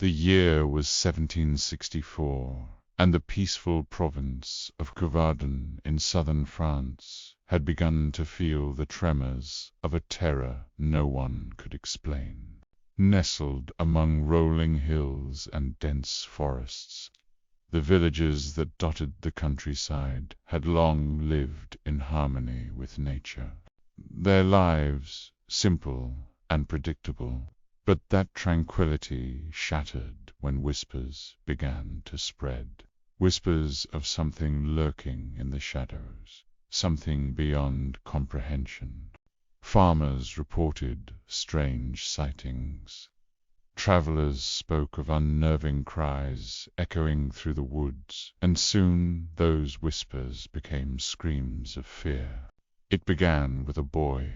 The year was 1764, and the peaceful province of Gévaudan in southern France had begun to feel the tremors of a terror no one could explain. Nestled among rolling hills and dense forests, the villages that dotted the countryside had long lived in harmony with nature. Their lives simple and predictable, but that tranquility shattered when whispers began to spread. Whispers of something lurking in the shadows, something beyond comprehension. Farmers reported strange sightings. Travelers spoke of unnerving cries echoing through the woods, and soon those whispers became screams of fear. It began with a boy,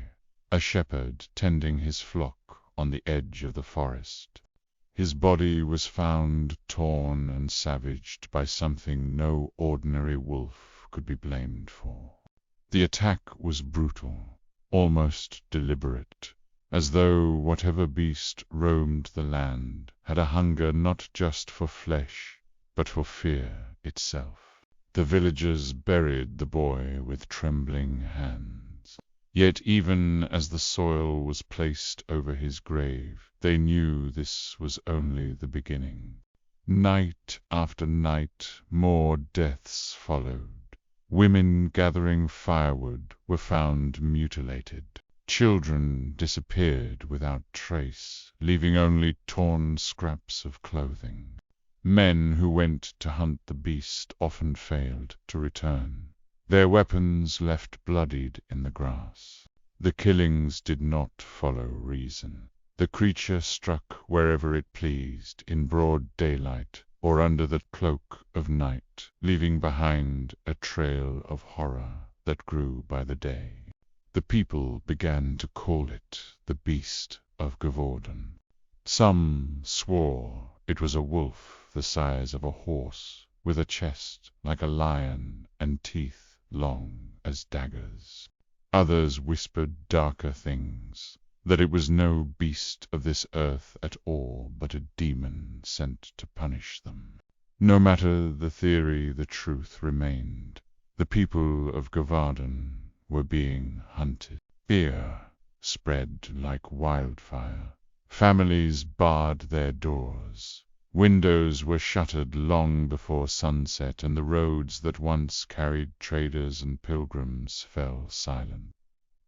a shepherd tending his flock on the edge of the forest. His body was found torn and savaged by something no ordinary wolf could be blamed for. The attack was brutal, almost deliberate, as though whatever beast roamed the land had a hunger not just for flesh, but for fear itself. The villagers buried the boy with trembling hands. Yet even as the soil was placed over his grave, they knew this was only the beginning. Night after night, more deaths followed. Women gathering firewood were found mutilated. Children disappeared without trace, leaving only torn scraps of clothing. Men who went to hunt the beast often failed to return. Their weapons left bloodied in the grass. The killings did not follow reason. The creature struck wherever it pleased, in broad daylight or under the cloak of night, leaving behind a trail of horror that grew by the day. The people began to call it the Beast of Gévaudan. Some swore it was a wolf the size of a horse, with a chest like a lion and teeth long as daggers. Others whispered darker things, that it was no beast of this earth at all, but a demon sent to punish them. No matter the theory, the truth remained. The people of Gévaudan were being hunted. Fear spread like wildfire. Families barred their doors. Windows were shuttered long before sunset, and the roads that once carried traders and pilgrims fell silent.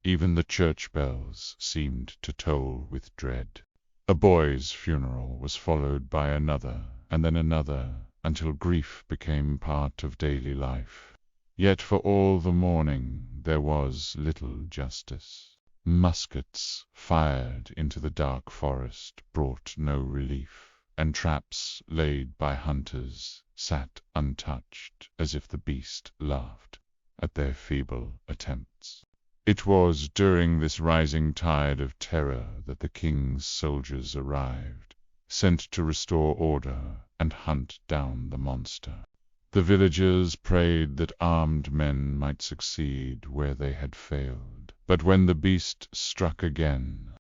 Even the church bells seemed to toll with dread. A boy's funeral was followed by another, and then another, until grief became part of daily life. Yet for all the mourning there was little justice. Muskets fired into the dark forest brought no relief, and traps laid by hunters sat untouched, as if the beast laughed at their feeble attempts. It was during this rising tide of terror that the king's soldiers arrived, sent to restore order and hunt down the monster. The villagers prayed that armed men might succeed where they had failed, but when the beast struck again,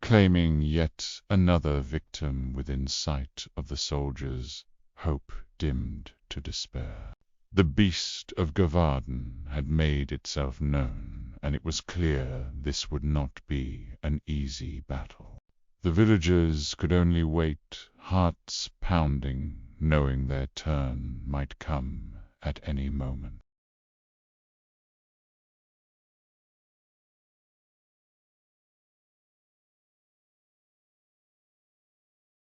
claiming yet another victim within sight of the soldiers, hope dimmed to despair. The Beast of Gévaudan had made itself known, and it was clear this would not be an easy battle. The villagers could only wait, hearts pounding, knowing their turn might come at any moment.